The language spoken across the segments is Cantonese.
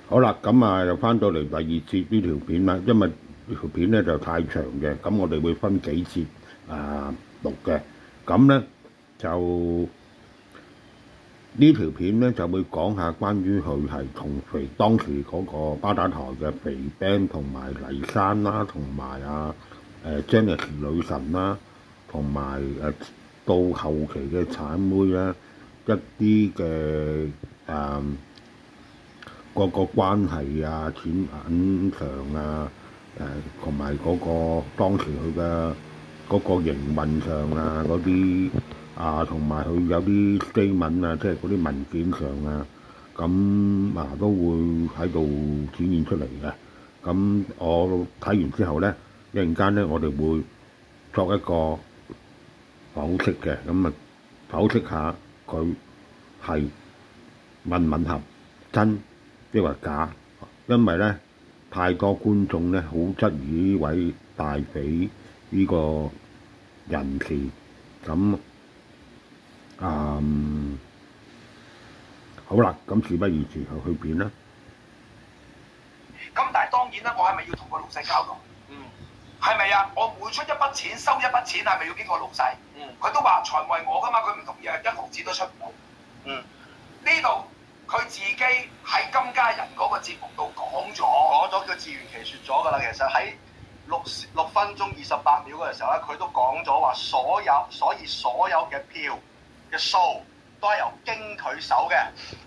好啦，咁啊又翻到嚟第二節呢條片啦，因為呢條片咧就太長嘅，咁我哋會分幾節錄嘅。咁咧就呢條片咧就會講下關於佢係同當時嗰個巴打台嘅肥 band 同埋黎珊啦，同埋Janice 女神啦，同埋到後期嘅產妹啦，一啲嘅個關係啊、錢銀上啊，同埋嗰個當時佢嘅嗰個營運上啊嗰啲同埋佢有啲 statement 啊，即係嗰啲文件上啊，咁都會喺度展現出嚟嘅。咁我睇完之後咧，一陣間咧我哋會作一個剖析嘅，咁剖析下佢係吻唔吻合真抑或假，因為咧太多觀眾咧好質疑呢位大匪呢個人士，咁好啦，咁事不宜遲，就去片啦。咁但係當然啦，我係咪要同個老細交代？係咪啊？我每出一筆錢收一筆錢，係咪要經過老細？佢都話財務係我㗎嘛，佢唔同意一毫子都出唔到。呢度佢自己喺金家人嗰個節目度講咗叫自圓其説咗㗎啦。其實喺6分鐘28秒嘅時候咧，佢都講咗話所有嘅票嘅數都係由經佢手嘅，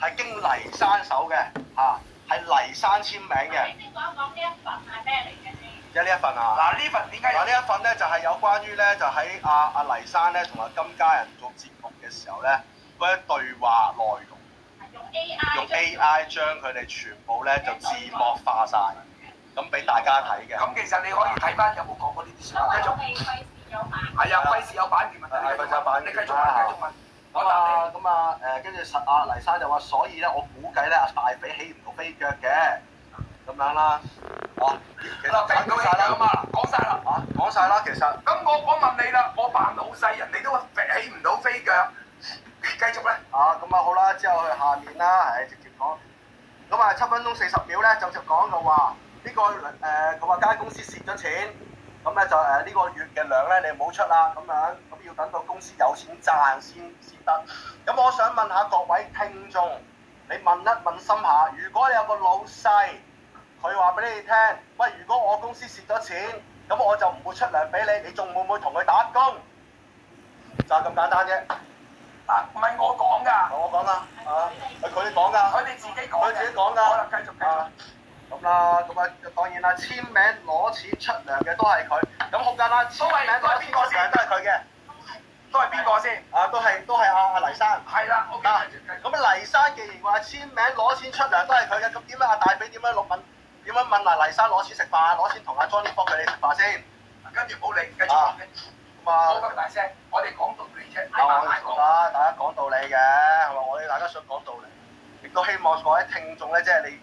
係經黎珊手嘅嚇，係黎珊簽名嘅。你先講一講呢一份係咩嚟嘅先？即係呢一份啊！嗱，呢份點解？呢一份咧就係有關於咧就喺阿黎珊咧同埋金家人做節目嘅時候咧嗰啲對話內容，用 AI 將佢哋全部咧就字幕化晒，咁俾大家睇嘅。咁其實你可以睇翻有冇講過呢啲説話。繼續。係啊，費事有版權問題。費事有版權。你繼續問，繼續問。跟住黎珊就話，所以咧我估計咧阿大匪起唔到飛腳嘅，咁樣啦。其實講晒啦，講晒啦。講晒啦，其實。咁我問你啦，我扮老細，人哋都起唔到飛腳，繼續咧。好啦，之後去下面啦，直接講。咁7分鐘40秒咧，就講到話呢個佢話間公司蝕咗錢，咁咧就呢個月嘅糧咧你唔好出啦，咁樣咁要等到公司有錢賺先得。咁我想問下各位聽眾，你問一問心下，如果你有個老細，佢話俾你聽，喂，如果我公司蝕咗錢，咁我就唔會出糧俾你，你仲會唔會同佢打工？就係咁簡單啫。唔係我講㗎。我講啦，係佢哋講㗎。佢哋自己講。佢自己講㗎。好啦，繼續。咁當然啦，簽名攞錢出糧嘅都係佢。咁好簡單，簽名攞錢出糧都係佢嘅。都係邊個先？都係阿黎珊。係啦，OK。咁黎珊既然話簽名攞錢出糧都係佢嘅，咁點解阿大匪點樣問阿黎珊攞錢食飯，攞錢同阿 Johnny 幫佢哋食飯先？跟住冇理，繼續講嘅。冇咁大聲，我哋講道理啫。大家講道理嘅，係嘛？我哋大家想講道理，亦都希望各位聽眾咧，即係你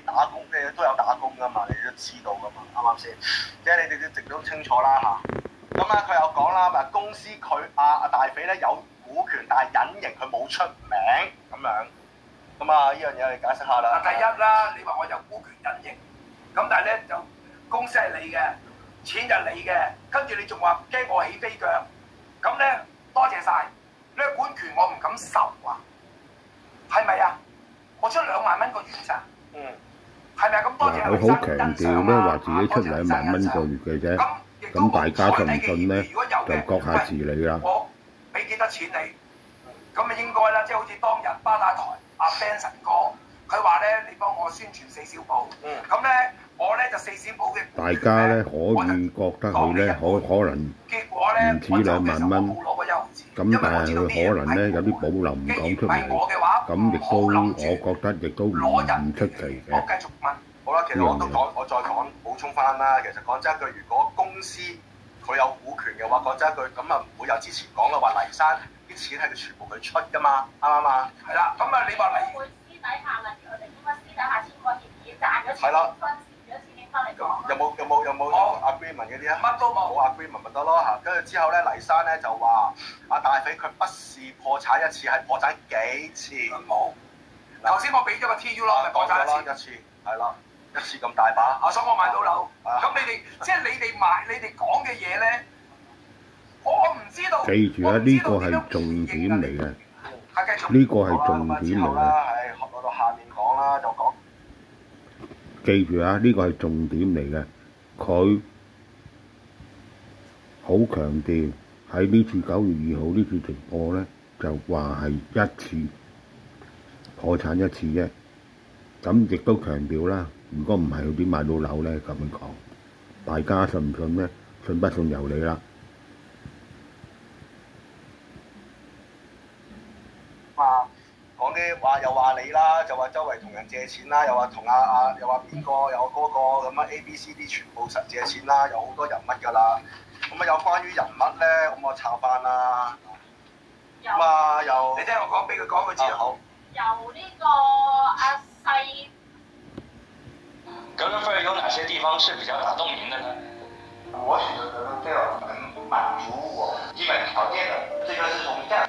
打工，你都有打工㗎嘛，你都知道㗎嘛，啱唔啱先？即係你哋一直都清楚啦嚇。咁佢又講啦，咪公司佢阿大匪咧有股權，但係隱形，佢冇出名咁樣。咁呢樣嘢我哋解釋下啦。第一啦，你話我有股權隱形，咁但係咧就公司係你嘅，錢就係你嘅，跟住你仲話驚我起飛腳，咁咧多謝晒，呢個管權我唔敢受啊，係咪啊？我出2萬蚊個月咋？係咪啊？咁多謝佢好強調咧，話自己出2萬蚊個月嘅啫。咁大家信唔信咧，就閣下自理啦。我俾幾多錢你，咁咪應該啦。即係好似當日巴打台阿 Benson 哥，佢話咧你幫我宣傳4小寶，咁咧我咧就4小寶嘅。大家咧可以覺得佢咧可能唔止2萬蚊，咁但係佢可能咧有啲保留唔講出嚟，咁亦都我覺得亦都唔出奇嘅。我繼續問。好啦，其實我再講補充翻啦。其實講真一句，如果公司佢有股權嘅話，講真一句，咁唔會有之前講嘅話黎珊啲錢係佢全部佢出㗎嘛，啱唔啱啊？係啦，咁你話黎會私底下例如我哋應該私底下簽個協議，賺咗錢分蝕咗錢拎翻嚟講。有冇 agreement 嗰啲啊？乜都冇。冇 agreement 咪得咯嚇。跟住之後咧，黎珊咧就話阿大匪佢不是破產1次，係破產幾次。冇。頭先我俾咗個 TU 咯，咪講咗一次，係啦，一次咁大把。所以我買到樓。咁你哋即係你哋講嘅嘢咧，我唔知道。記住啊，呢個係重點嚟嘅，呢個係重點嚟嘅。係學到下面講啦，就講。記住啊，呢個係重點嚟嘅，佢好強調喺呢次9月2號呢次直播咧，就話係一次破產一次啫。咁亦都強調啦，如果唔係佢點買到樓咧？咁樣講，大家信唔信咧？信不信由你啦。講啲話又話你啦，就話周圍同人借錢啦，又話同又話邊個又嗰個咁啊 A B C D 全部實借錢啦，有好多人物㗎啦。咁啊有關於人物咧，咁我抄翻啦。咁啊又你聽我講，俾佢講佢知好。由呢個阿細。格伦菲尔有哪些地方是比較打動您的呢？我選擇格倫菲爾能滿足我基本條件的，這個是從價。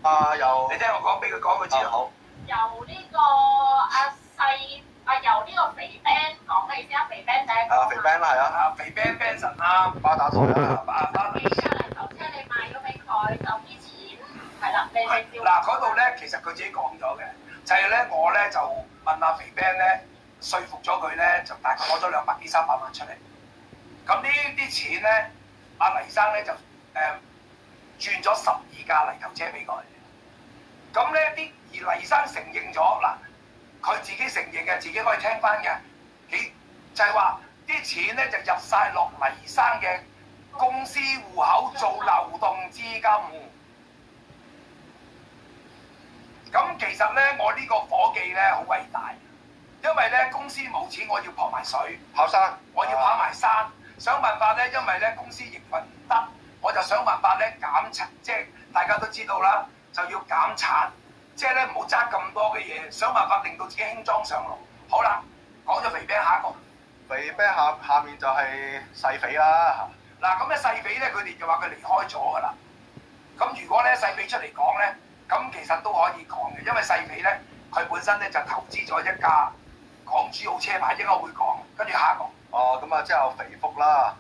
又你聽我講，俾佢講佢知好。由呢個阿細由呢個肥 Ben 講起先啊，肥 Ben 第一個。肥 Ben 啦，係啊。肥 Ben 啦，巴打台啦。你出嚟頭車你賣咗俾佢，就啲錢係啦，你照。嗱嗰度咧，其實佢自己講咗嘅，就係咧我咧就問阿肥 Ben 咧，說服咗佢咧，就大概攞咗200幾300萬出嚟。咁呢啲錢咧，阿黎生咧就轉咗12架泥頭車俾佢。咁咧而黎生承認咗嗱，佢自己承認嘅，自己可以聽翻嘅，就係話啲錢咧就入晒落黎生嘅公司戶口做流動資金。咁其實咧，我呢個夥計咧好偉大，因為咧公司冇錢，我要撲埋水跑山，我要跑埋山，想辦法咧，因為咧公司營運唔得，我就想辦法咧減產，即係大家都知道啦，就要減產，即係咧唔好揸咁多嘅嘢，想辦法令到自己輕裝上路。好啦，講咗肥餅，下一個。肥餅下面就係細肥啦。嗱咁咧細肥咧，佢哋就話佢離開咗㗎啦。咁如果咧細肥出嚟講咧，咁其實都可以講嘅，因為細肥咧佢本身咧就投資咗一架港珠澳車牌，應該會講。跟住下一個。咁啊，之後肥福啦。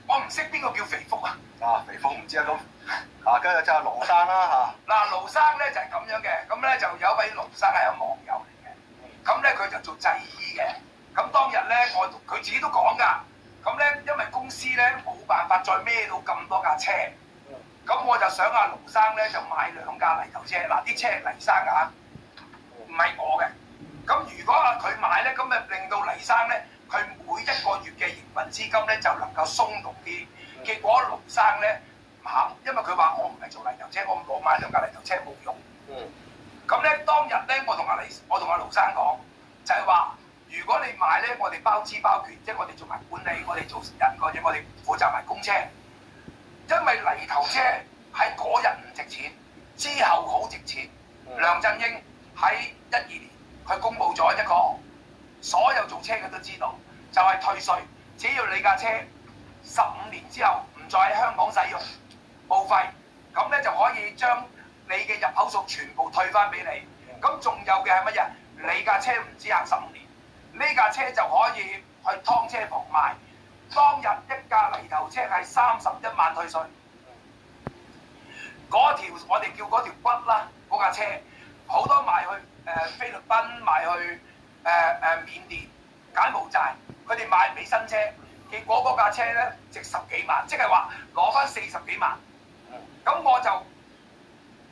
我唔識邊個叫肥福啊。肥福唔知啊咁。跟住之後盧生啦嚇。嗱盧生咧就係咁樣嘅，咁咧就有一位盧生係一個網友嚟嘅，咁咧佢就做製衣嘅，咁當日咧佢自己都講㗎，咁咧因為公司咧冇辦法再孭到咁多架車，咁我就想阿盧生咧就買2架泥頭車，嗱啲車係黎生㗎，唔係我嘅，咁如果佢買咧，咁咪令到黎生咧佢每一個月嘅營運資金咧就能夠鬆動啲，結果盧生咧。因為佢話我唔係做泥頭車，我買2架泥頭車冇用。咁咧當日咧，我同阿盧生講，就係話，如果你買咧，我哋包資包權，即係我哋做埋管理，我哋做人嗰啲，我哋負責埋公車。因為泥頭車喺嗰日唔值錢，之後好值錢。梁振英喺12年，佢公佈咗一個，所有做車嘅都知道，就係退稅，只要你架車15年之後唔再喺香港使用。報廢，咁咧就可以將你嘅入口數全部退翻俾你。咁仲有嘅係乜嘢？你架車唔止行15年，呢架車就可以去劏車房賣。當日一架泥頭車係31萬退稅。嗰條我哋叫嗰條骨啦，嗰架車好多賣去菲律賓，賣去緬甸、柬埔寨，佢哋買俾新車，結果嗰架車咧值10幾萬，即係話攞翻40幾萬。咁我就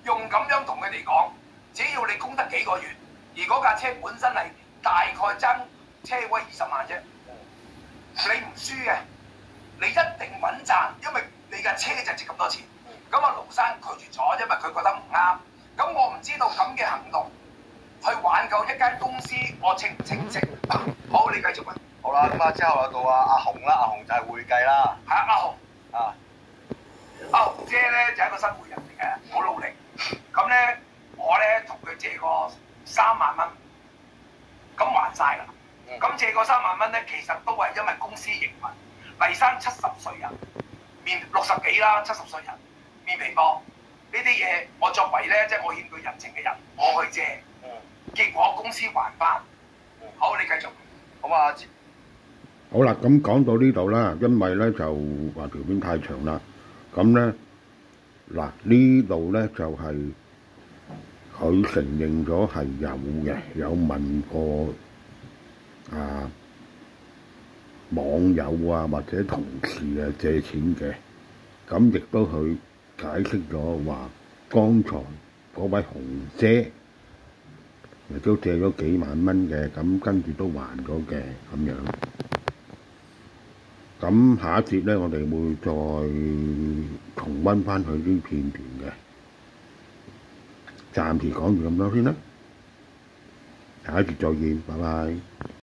用咁樣同佢哋講，只要你供得幾個月，而嗰架車本身係大概爭車位20萬啫，你唔輸嘅，你一定穩賺，因為你架車就值咁多錢。咁阿盧生拒絕咗，因為佢覺得唔啱。咁我唔知道咁嘅行動去挽救一間公司，我稱唔稱職？好，你繼續問。好啦，咁之後到阿紅啦，阿紅就係會計啦。係阿紅。阿紅姐咧就係一個新會人嚟嘅，好努力。咁咧，我咧同佢借過3萬蚊，咁還晒啦。咁借過3萬蚊咧，其實都係因為公司營運。黎生70歲人，面60幾啦，70歲人，面皮薄。呢啲嘢，我作為咧即係我欠佢人情嘅人，我去借，結果公司還翻。好，你繼續。咁啊，好啦，咁講到呢度啦，因為咧就話條片太長啦，咁咧嗱呢度咧就係、佢承認咗係有嘅，有問過網友啊或者同事啊借錢嘅，咁亦都佢解釋咗話，剛才嗰位紅姐亦都借咗幾萬蚊嘅，咁跟住都還咗嘅咁樣。咁下一節咧，我哋會再重溫翻佢啲片段嘅，暫時講住咁多先啦，下一節再見，拜拜。